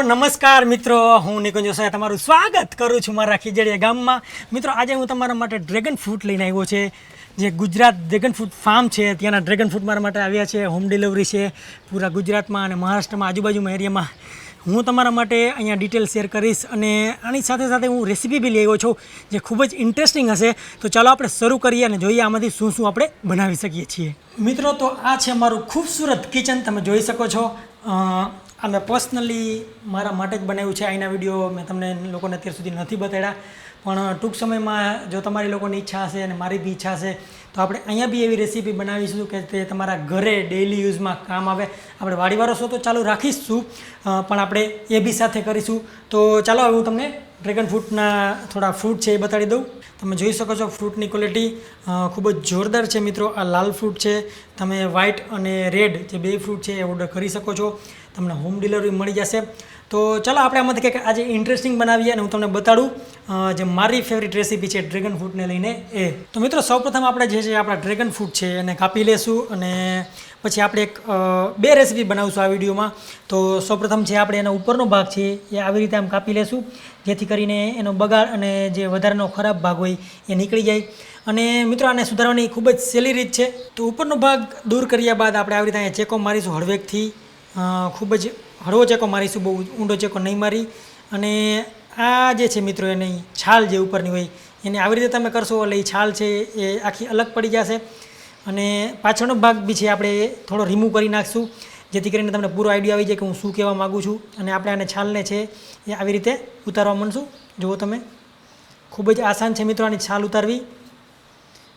નમસ્કાર મિત્રો, હું નિકુંજ જોશી તમારું સ્વાગત કરું છું મારા ખીજડીયા ગામમાં. મિત્રો આજે હું તમારા માટે ડ્રેગન ફ્રૂટ લઈને આવ્યો છે. જે ગુજરાત ડ્રેગન ફ્રૂટ ફાર્મ છે ત્યાંના ડ્રેગન ફ્રૂટ મારા માટે આવ્યા છે. હોમ ડિલિવરી છે પૂરા ગુજરાતમાં અને મહારાષ્ટ્રમાં આજુબાજુમાં એરિયામાં. હું તમારા માટે અહીંયા ડિટેલ શેર કરીશ અને આની સાથે સાથે હું રેસીપી બી લઈ આવ્યો છું જે ખૂબ જ ઇન્ટરેસ્ટિંગ હશે. તો ચાલો આપણે શરૂ કરીએ અને જોઈએ આમાંથી શું શું આપણે બનાવી શકીએ છીએ. મિત્રો તો આ છે મારું ખૂબસૂરત કિચન, તમે જોઈ શકો છો. આ મેં પર્સનલી મારા માટે જ બનાવ્યું છે. અહીંના વિડીયો મેં તમને લોકોને અત્યાર સુધી નથી બતાડ્યા, પણ ટૂંક સમયમાં જો તમારી લોકોની ઈચ્છા હશે અને મારી બી ઈચ્છા હશે તો આપણે અહીંયા બી એવી રેસીપી બનાવીશું કે તે તમારા ઘરે ડેઇલી યુઝમાં કામ આવે. આપણે વાડીવાળો શો તો ચાલુ રાખીશું, પણ આપણે એ બી સાથે કરીશું. તો ચાલો હવે હું તમને ડ્રેગન ફ્રૂટના થોડા ફ્રૂટ છે એ બતાડી દઉં. તમે જોઈ શકો છો ફ્રૂટની ક્વોલિટી ખૂબ જ જોરદાર છે મિત્રો. આ લાલ ફ્રૂટ છે, તમે વ્હાઇટ અને રેડ જે બે ફ્રૂટ છે એ ઓર્ડર કરી શકો છો. તમને હોમ ડિલિવરી મળી જશે. તો ચાલો આપણે આમાંથી કંઈક આજે ઇન્ટરેસ્ટિંગ બનાવીએ અને હું તમને બતાડું જે મારી ફેવરિટ રેસીપી છે ડ્રેગન ફ્રૂટને લઈને એ. તો મિત્રો સૌપ્રથમ આપણે જે છે આપણા ડ્રેગન ફ્રૂટ છે એને કાપી લેશું અને પછી આપણે એક બે રેસીપી બનાવીશું આ વિડીયોમાં. તો સૌપ્રથમ છે આપણે એનો ઉપરનો ભાગ છે એ આવી રીતે આમ કાપી લેશું જેથી કરીને એનો બગાડ અને જે વધારાનો ખરાબ ભાગ હોય એ નીકળી જાય. અને મિત્રો આને સુધારવાની ખૂબ જ સહેલી રીત છે. તો ઉપરનો ભાગ દૂર કર્યા બાદ આપણે આવી રીતે અહીંયા ચેકો મારીશું હળવેકથી. ખૂબ જ હળવો ચેકો મારીશું, બહુ ઊંડો ચેકો નહીં મારી. અને આ જે છે મિત્રો એની છાલ જે ઉપરની હોય એને આવી રીતે તમે કરશો એટલે એ છાલ છે એ આખી અલગ પડી જશે. અને પાછળનો ભાગ બી છે આપણે થોડો રિમૂવ કરી નાખશું જેથી કરીને તમને પૂરો આઈડિયા આવી જાય કે હું શું કહેવા માગું છું. અને આપણે આને છાલને છે એ આવી રીતે ઉતારવા માંડશું. જુઓ તમે, ખૂબ જ આસાન છે મિત્રો આની છાલ ઉતારવી.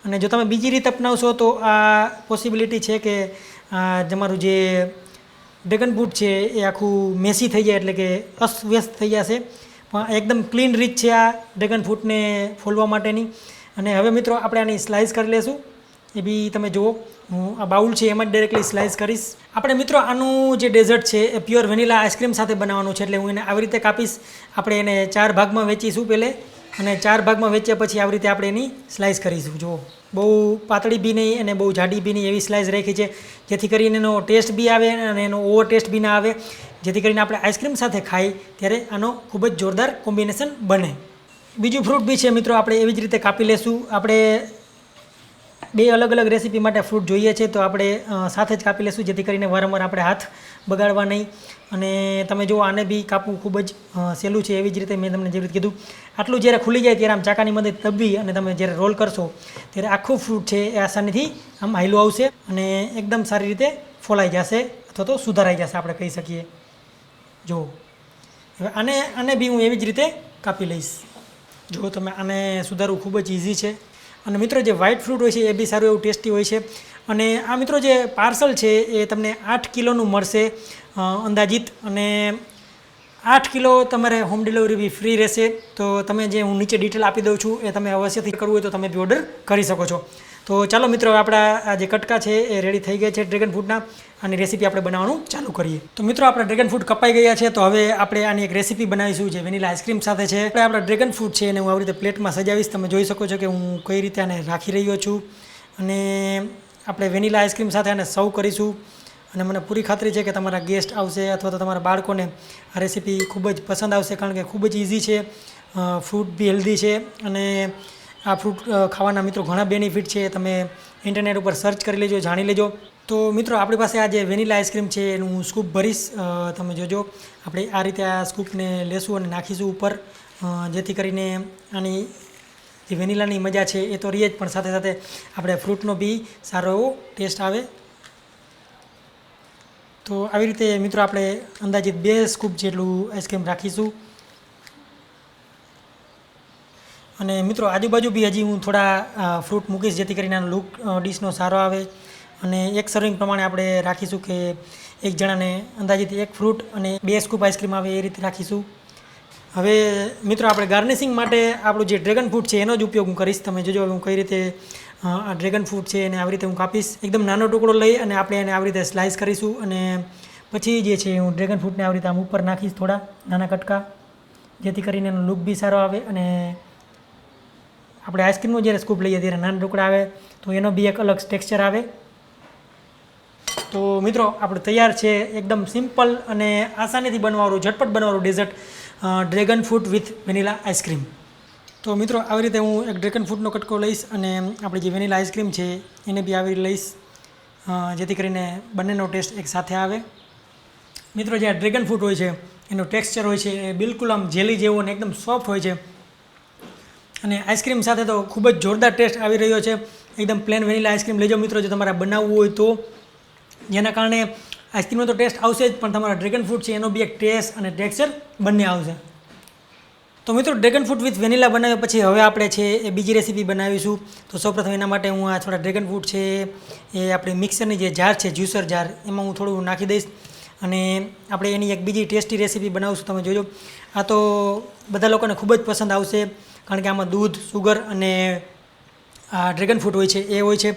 અને જો તમે બીજી રીત અપનાવશો તો આ પોસિબિલિટી છે કે તમારું જે ડ્રેગન ફ્રૂટ છે એ આખું મેસી થઈ જાય, એટલે કે અસ્તવ્યસ્ત થઈ જશે. પણ એકદમ ક્લીન રીત છે આ ડ્રેગન ફ્રૂટને ફોલવા માટેની. અને હવે મિત્રો આપણે આની સ્લાઇસ કરી લેશું. એ બી તમે જુઓ, હું આ બાઉલ છે એમાં જ ડાયરેક્ટલી સ્લાઇસ કરીશ. આપણે મિત્રો આનું જે ડેઝર્ટ છે એ પ્યોર વેનીલા આઈસ્ક્રીમ સાથે બનાવવાનું છે, એટલે હું એને આવી રીતે કાપીશ. આપણે એને 4 ભાગમાં વેચીશું પહેલે, અને 4 ભાગમાં વેચ્યા પછી આવી રીતે આપણે એની સ્લાઇસ કરીશું. જુઓ, બહુ પાતળી બી નહીં અને બહુ જાડી બી નહીં, એવી સ્લાઇસ રાખી છે જેથી કરીને એનો ટેસ્ટ બી આવે અને એનો ઓવર ટેસ્ટ બી ના આવે, જેથી કરીને આપણે આઈસ્ક્રીમ સાથે ખાઈ ત્યારે આનો ખૂબ જ જોરદાર કોમ્બિનેશન બને. બીજું ફ્રૂટ બી છે મિત્રો, આપણે એવી જ રીતે કાપી લેશું. આપણે 2 અલગ અલગ રેસીપી માટે ફ્રૂટ જોઈએ છે તો આપણે સાથે જ કાપી લેશું જેથી કરીને વારંવાર આપણે હાથ બગાડવા નહીં. અને તમે જુઓ, આને બી કાપવું ખૂબ જ સહેલું છે. એવી જ રીતે મેં તમને જેવી રીતે કીધું, આટલું જ્યારે ખુલી જાય ત્યારે આમ ચાકાની મદદ દબવી અને તમે જ્યારે રોલ કરશો ત્યારે આખું ફ્રૂટ છે એ આસાનીથી આમ હાઈલું આવશે અને એકદમ સારી રીતે ફોલાઈ જશે અથવા તો સુધારાઈ જશે આપણે કહી શકીએ. જુઓ, હવે આને બી હું એવી જ રીતે કાપી લઈશ. જુઓ તમે, આને સુધારવું ખૂબ જ ઇઝી છે. અને મિત્રો જે વ્હાઇટ ફ્રૂટ હોય છે એ બી સારું એવું ટેસ્ટી હોય છે. અને આ મિત્રો જે પાર્સલ છે એ તમને 8 કિલોનું મળશે અંદાજિત. અને 8 કિલો તમારે હોમ ડિલિવરી બી ફ્રી રહેશે. તો તમે જે હું નીચે ડિટેલ આપી દઉં છું એ તમે અવશ્યથી કરવું હોય તો તમે બી ઓર્ડર કરી શકો છો. તો ચાલો મિત્રો, આપણા આ જે કટકા છે એ રેડી થઈ ગયા છે ડ્રેગન ફ્રૂટના. આની રેસીપી આપણે બનાવવાનું ચાલુ કરીએ. તો મિત્રો આપણા ડ્રેગન ફ્રૂટ કપાઈ ગયા છે, તો હવે આપણે આની એક રેસીપી બનાવીશું જે વેનીલા આઈસ્ક્રીમ સાથે છે. આપણે આપણા ડ્રેગન ફ્રૂટ છે એને હું આવી રીતે પ્લેટમાં સજાવીશ. તમે જોઈ શકો છો કે હું કઈ રીતે આને રાખી રહ્યો છું. અને આપણે વેનીલા આઈસ્ક્રીમ સાથે આને સર્વ કરીશું. અને મને પૂરી ખાતરી છે કે તમારા ગેસ્ટ આવશે અથવા તો તમારા બાળકોને આ રેસીપી ખૂબ જ પસંદ આવશે, કારણ કે ખૂબ જ ઇઝી છે. ફ્રૂટ બી હેલ્ધી છે અને આ ફ્રૂટ ખાવાના મિત્રો ઘણા બેનિફિટ છે. તમે ઇન્ટરનેટ ઉપર સર્ચ કરી લેજો, જાણી લેજો. તો મિત્રો આપણી પાસે આ જે વેનીલા આઈસ્ક્રીમ છે એનું હું સ્કૂપ ભરીશ. તમે જોજો, આપણે આ રીતે આ સ્કૂપને લેશું અને નાખીશું ઉપર, જેથી કરીને આની જે વેનીલાની મજા છે એ તો રહે જ, પણ સાથે સાથે આપણે ફ્રૂટનો બી સારો એવો ટેસ્ટ આવે. તો આવી રીતે મિત્રો આપણે અંદાજિત 2 સ્કૂપ જેટલું આઈસ્ક્રીમ રાખીશું. અને મિત્રો આજુબાજુ બી હજી હું થોડા ફ્રૂટ મૂકીશ જેથી કરીને આનો લુક ડીશનો સારો આવે. અને એક સર્વિંગ પ્રમાણે આપણે રાખીશું કે એક જણાને અંદાજિત 1 ફ્રૂટ અને 2 સ્કૂપ આઈસ્ક્રીમ આવે એ રીતે રાખીશું. હવે મિત્રો આપણે ગાર્નિશિંગ માટે આપણું જે ડ્રેગન ફ્રૂટ છે એનો જ ઉપયોગ હું કરીશ. તમે જોજો હું કઈ રીતે આ ડ્રેગન ફ્રૂટ છે એને આવી રીતે હું કાપીશ. એકદમ નાનો ટુકડો લઈ અને આપણે એને આવી રીતે સ્લાઇસ કરીશું. અને પછી જે છે હું ડ્રેગન ફ્રૂટને આવી રીતે આમ ઉપર નાખીશ, થોડા નાના કટકા, જેથી કરીને એનો લુક બી સારો આવે. અને આપણે આઈસ્ક્રીમનો જ્યારે સ્કૂપ લઈએ ત્યારે નાના ટુકડા આવે તો એનો બી એક અલગ ટેક્સચર આવે. તો મિત્રો આપણે તૈયાર છે એકદમ સિમ્પલ અને આસાનીથી બનવાવાળું ઝટપટ બનવાવાળું dessert dragon fruit with vanilla ice cream. તો મિત્રો આવી રીતે હું એક ડ્રેગન ફ્રૂટનો કટકો લઈશ અને આપણી જે વેનીલા આઈસ્ક્રીમ છે એને બી આવી રીતે લઈશ, જેથી કરીને બંનેનો ટેસ્ટ એક સાથે આવે. મિત્રો જે આ ડ્રેગન ફ્રૂટ હોય છે એનું ટેક્સચર હોય છે એ બિલકુલ આમ જેલી જેવો અને એકદમ સોફ્ટ હોય છે અને આઈસ્ક્રીમ સાથે તો ખૂબ જ જોરદાર ટેસ્ટ આવી રહ્યો છે. એકદમ પ્લેન વેનીલા આઈસ્ક્રીમ લેજો મિત્રો જો તમારે બનાવવું હોય તો, જેના કારણે આઈસ્ક્રીમનો તો ટેસ્ટ આવશે જ પણ તમારા ડ્રેગન ફ્રૂટ છે એનો બી એક ટેસ્ટ અને ટેક્સચર બંને આવશે. તો મિત્રો ડ્રેગન ફ્રૂટ વિથ વેનીલા બનાવ્યા પછી હવે આપણે છે એ બીજી રેસીપી બનાવીશું. તો સૌપ્રથમ એના માટે હું આ થોડા ડ્રેગન ફ્રૂટ છે એ આપણી મિક્સરની જે જાર છે જ્યુસર જાર એમાં હું થોડું નાખી દઈશ અને આપણે એની એક બીજી ટેસ્ટી રેસીપી બનાવીશું. તમે જોજો, આ તો બધા લોકોને ખૂબ જ પસંદ આવશે કારણ કે આમાં દૂધ, સુગર અને આ ડ્રેગન ફ્રૂટ હોય છે એ હોય છે.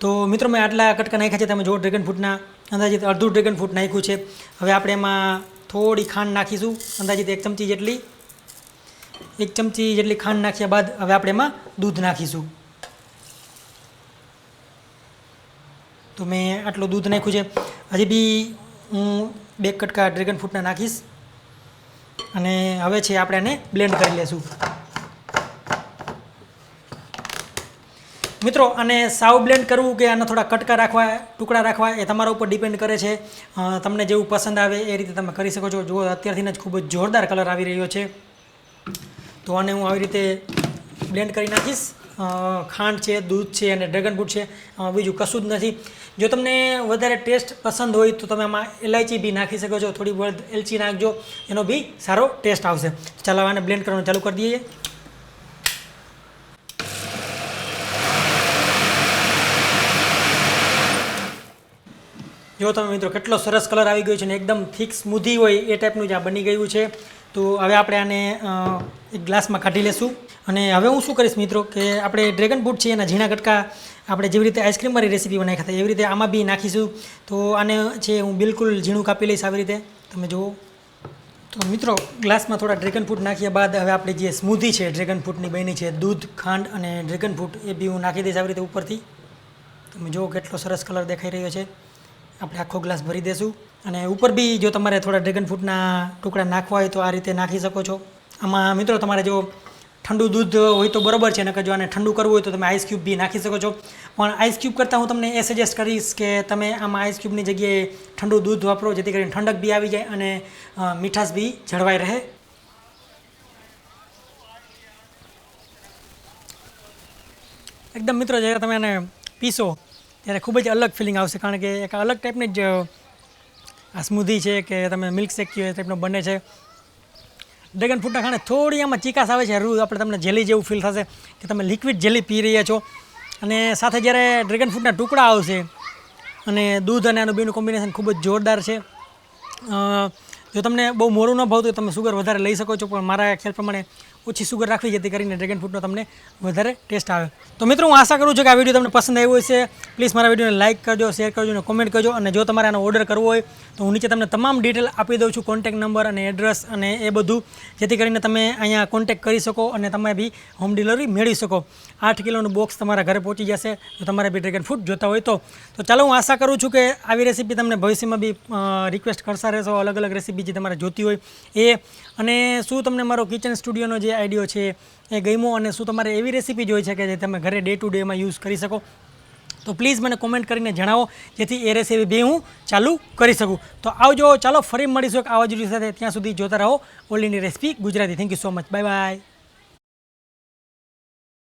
તો મિત્રો મેં આટલા કટકા નાખ્યા છે, તમે જુઓ ડ્રેગન ફ્રૂટના અંદાજિત અડધું ડ્રેગન ફ્રૂટ નાખ્યું છે. હવે આપણે એમાં થોડી ખાંડ નાખીશું, અંદાજિત 1 ચમચી જેટલી ખાંડ નાખ્યા બાદ હવે આપણે એમાં દૂધ નાખીશું. તો મેં આટલું દૂધ નાખ્યું છે, હજી બી હું 2 કટકા ડ્રેગન ફ્રૂટના નાખીશ અને હવે છે આપણે એને બ્લેન્ડ કરી લઈશું. મિત્રો આને સાવ બ્લેન્ડ કરવું કે આના થોડા કટકા રાખવા, ટુકડા રાખવા એ તમારા ઉપર ડિપેન્ડ કરે છે. તમને જેવું પસંદ આવે એ રીતે તમે કરી શકો છો. જુઓ અત્યારથી જ ખૂબ જ જોરદાર કલર આવી રહ્યો છે. તો આને હું આવી રીતે બ્લેન્ડ કરી નાખીશ. ખાંડ છે, દૂધ છે અને ડ્રેગન ફ્રૂટ છે, બીજું કશું જ નથી. જો તમને વધારે ટેસ્ટ પસંદ હોય તો તમે આમાં ઇલાયચી બી નાખી શકો છો, થોડી બહુ એલચી નાખજો, એનો બી સારો ટેસ્ટ આવશે. ચાલો આને બ્લેન્ડ કરવાનું ચાલુ કરી દઈએ. જો તમે મિત્રો કેટલો સરસ કલર આવી ગયો છે ને એકદમ થીક સ્મૂધી હોય એ ટાઈપનું જ આ બની ગયું છે. તો હવે આપણે આને એક ગ્લાસમાં કાઢી લેશું અને હવે હું શું કરીશ મિત્રો કે આપણે ડ્રેગન ફ્રૂટ છે એના ઝીણા કટકા આપણે જેવી રીતે આઈસ્ક્રીમવાળી રેસીપી બનાવી હતા એવી રીતે આમાં બી નાખીશું. તો આને છે હું બિલકુલ ઝીણું કાપી લઈશ આવી રીતે, તમે જુઓ. તો મિત્રો ગ્લાસમાં થોડા ડ્રેગન ફ્રૂટ નાખ્યા બાદ હવે આપણે જે સ્મૂધી છે ડ્રેગન ફ્રૂટની બની છે, દૂધ, ખાંડ અને ડ્રેગન ફ્રૂટ એ બી હું નાખી દઈશ આવી રીતે ઉપરથી. તમે જુઓ કેટલો સરસ કલર દેખાઈ રહ્યો છે. આપણે આખો ગ્લાસ ભરી દઈશું અને ઉપર બી જો તમારે થોડા ડ્રેગન ફ્રૂટના ટુકડા નાખવા હોય તો આ રીતે નાખી શકો છો. આમાં મિત્રો તમારે જો ઠંડુ દૂધ હોય તો બરાબર છે, નકર જો આને ઠંડુ કરવું હોય તો તમે આઈસ ક્યુબ બી નાખી શકો છો. પણ આઈસ ક્યુબ કરતાં હું તમને એ સજેસ્ટ કરીશ કે તમે આમાં આઈસ ક્યુબની જગ્યાએ ઠંડુ દૂધ વાપરો, જેથી કરીને ઠંડક બી આવી જાય અને મીઠાશ બી જળવાઈ રહે. એકદમ મિત્રો જ્યારે તમે આને પીશો ત્યારે ખૂબ જ અલગ ફિલિંગ આવશે કારણ કે એક અલગ ટાઈપની જ આ સ્મૂધી છે કે તમે મિલ્ક શેક કહો એ ટાઈપનો બને છે. ડ્રેગન ફ્રૂટના ખાણે થોડી આમાં ચીકાશ આવે છે, આપણે તમને જેલી જેવું ફીલ થશે કે તમે લિક્વિડ જેલી પી રહ્યા છો. અને સાથે જ્યારે ડ્રેગન ફ્રૂટના ટુકડા આવશે અને દૂધ અને આનું બેનું કોમ્બિનેશન ખૂબ જ જોરદાર છે. જો તમને બહુ મોરું ન ભાવતું હોય તમે સુગર વધારે લઈ શકો છો, પણ મારા ખ્યાલ પ્રમાણે ઓછી સુગર રાખવી જેથી કરીને ડ્રેગન ફ્રૂટનો તમને વધારે ટેસ્ટ આવે. તો મિત્રો હું આશા કરું છું કે આ વિડીયો તમને પસંદ આવ્યો હશે. પ્લીઝ મારા વિડીયોને લાઇક કરજો, શેર કરજો અને કોમેન્ટ કરજો. અને જો તમારે આનો ઓર્ડર કરવો હોય તો હું નીચે તમને તમામ ડિટેલ આપી દઉં છું, કોન્ટેક્ટ નંબર અને એડ્રેસ અને એ બધું, જેથી કરીને તમે અહીંયા કોન્ટેક્ટ કરી શકો અને તમે બી હોમ ડિલિવરી મેળવી શકો. 8 કિલોનું બોક્સ તમારા ઘરે પહોંચી જશે જો તમારે બી ડ્રેગન ફ્રૂટ જોતા હોય તો. તો ચાલો હું આશા કરું છું કે આવી રેસીપી તમને ભવિષ્યમાં બી રિક્વેસ્ટ કરતા રહેશો, અલગ અલગ રેસીપી જે તમારે જોતી હોય એ. અને શું તમને મારો કિચન સ્ટુડિયોનો જે આઈડિયો છે એ ગમ્યો અને શું તમારે એવી રેસીપી જોઈ છે કે જે તમે ઘરે ડે ટુ ડેમાં યુઝ કરી શકો, તો પ્લીઝ મને કોમેન્ટ કરીને જણાવો જેથી એ રેસીપી બી હું ચાલુ કરી શકું. તો આવજો, ચાલો ફરી મળીશું એક આવા જ વિડીયો સાથે. ત્યાં સુધી જોતા રહો all India recipe Gujarati. Thank you so much, bye bye.